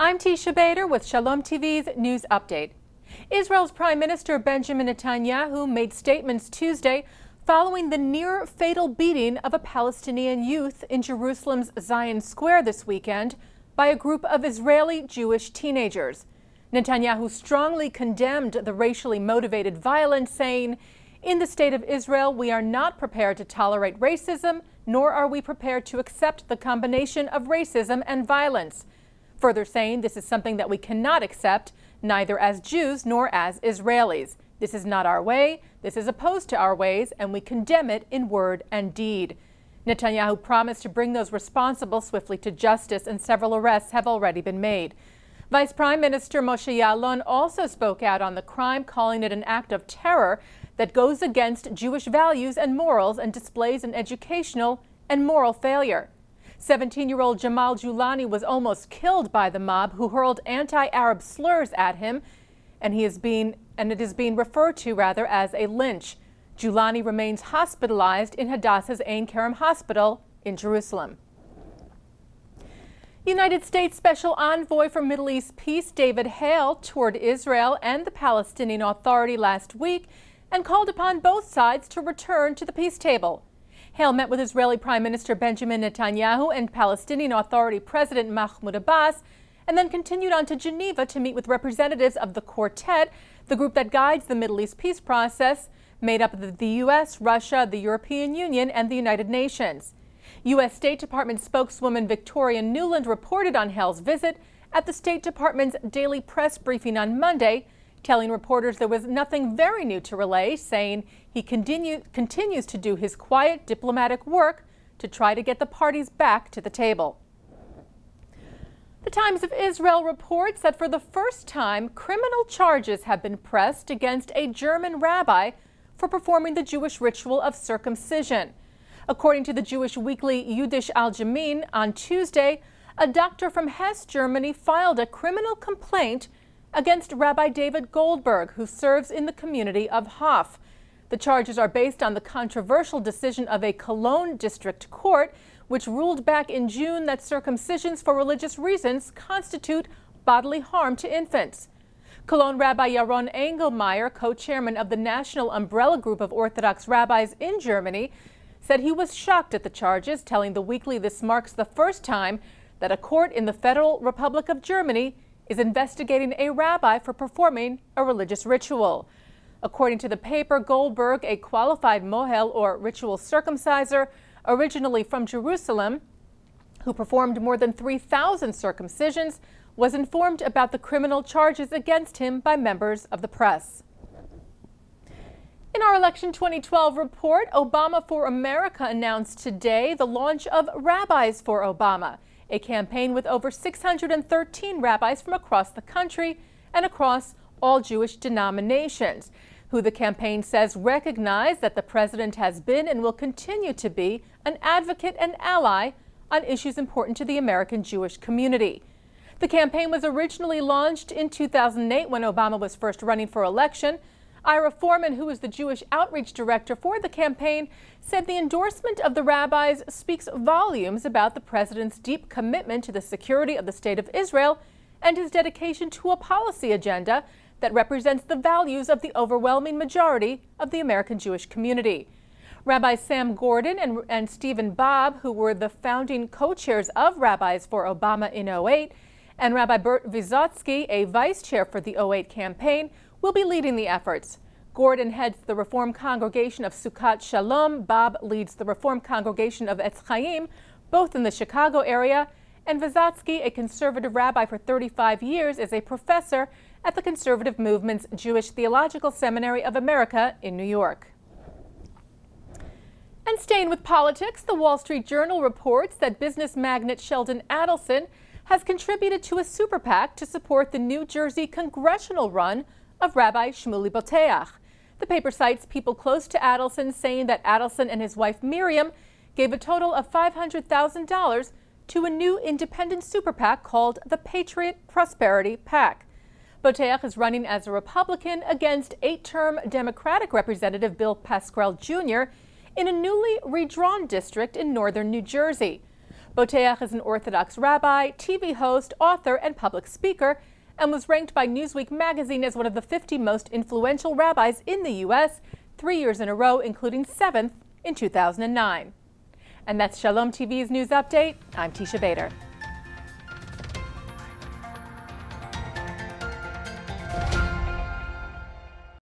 I'm Teisha Bader with Shalom TV's News Update. Israel's Prime Minister Benjamin Netanyahu made statements Tuesday following the near-fatal beating of a Palestinian youth in Jerusalem's Zion Square this weekend by a group of Israeli Jewish teenagers. Netanyahu strongly condemned the racially motivated violence, saying, "In the state of Israel, we are not prepared to tolerate racism, nor are we prepared to accept the combination of racism and violence." Further saying, "This is something that we cannot accept, neither as Jews nor as Israelis. This is not our way, this is opposed to our ways, and we condemn it in word and deed." Netanyahu promised to bring those responsible swiftly to justice, and several arrests have already been made. Vice Prime Minister Moshe Ya'alon also spoke out on the crime, calling it an act of terror that goes against Jewish values and morals and displays an educational and moral failure. 17-year-old Jamal Julani was almost killed by the mob who hurled anti-Arab slurs at him, and it is being referred to as a lynch. Julani remains hospitalized in Hadassah's Ein Kerem Hospital in Jerusalem. United States Special Envoy for Middle East Peace David Hales toured Israel and the Palestinian Authority last week and called upon both sides to return to the peace table. Hale met with Israeli Prime Minister Benjamin Netanyahu and Palestinian Authority President Mahmoud Abbas, and then continued on to Geneva to meet with representatives of the Quartet, the group that guides the Middle East peace process, made up of the U.S., Russia, the European Union, and the United Nations. U.S. State Department spokeswoman Victoria Nuland reported on Hale's visit at the State Department's daily press briefing on Monday, telling reporters there was nothing very new to relay, saying he continues to do his quiet diplomatic work to try to get the parties back to the table. The Times of Israel reports that for the first time, criminal charges have been pressed against a German rabbi for performing the Jewish ritual of circumcision. According to the Jewish weekly Yudish Al-Jamin, on Tuesday, a doctor from Hesse, Germany, filed a criminal complaint against Rabbi David Goldberg, who serves in the community of Hof. The charges are based on the controversial decision of a Cologne district court, which ruled back in June that circumcisions for religious reasons constitute bodily harm to infants. Cologne Rabbi Yaron Engelmeyer, co-chairman of the National Umbrella Group of Orthodox Rabbis in Germany, said he was shocked at the charges, telling the Weekly this marks the first time that a court in the Federal Republic of Germany is investigating a rabbi for performing a religious ritual. According to the paper, Goldberg, a qualified mohel or ritual circumciser, originally from Jerusalem, who performed more than 3,000 circumcisions, was informed about the criminal charges against him by members of the press. In our Election 2012 report, Obama for America announced today the launch of Rabbis for Obama, a campaign with over 613 rabbis from across the country and across all Jewish denominations, who the campaign says recognize that the president has been and will continue to be an advocate and ally on issues important to the American Jewish community. The campaign was originally launched in 2008 when Obama was first running for election. Ira Foreman, who is the Jewish outreach director for the campaign, said the endorsement of the rabbis speaks volumes about the president's deep commitment to the security of the State of Israel and his dedication to a policy agenda that represents the values of the overwhelming majority of the American Jewish community. Rabbi Sam Gordon and Stephen Bob, who were the founding co-chairs of Rabbis for Obama in 2008, and Rabbi Bert Vysotsky, a vice chair for the 2008 campaign, will be leading the efforts. Gordon heads the Reform Congregation of Sukkot Shalom. Bob leads the Reform Congregation of Etz Chaim, both in the Chicago area. And Vysotsky, a conservative rabbi for 35 years, is a professor at the Conservative Movement's Jewish Theological Seminary of America in New York. And staying with politics, the Wall Street Journal reports that business magnate Sheldon Adelson has contributed to a super PAC to support the New Jersey congressional run of Rabbi Shmuley Boteach. The paper cites people close to Adelson, saying that Adelson and his wife Miriam gave a total of $500,000 to a new independent super PAC called the Patriot Prosperity PAC. Boteach is running as a Republican against 8-term Democratic Representative Bill Pascrell Jr. in a newly redrawn district in northern New Jersey. Boteach is an Orthodox rabbi, TV host, author, and public speaker, and was ranked by Newsweek magazine as one of the 50 most influential rabbis in the U.S. 3 years in a row, including 7th in 2009. And that's Shalom TV's news update. I'm Teisha Bader.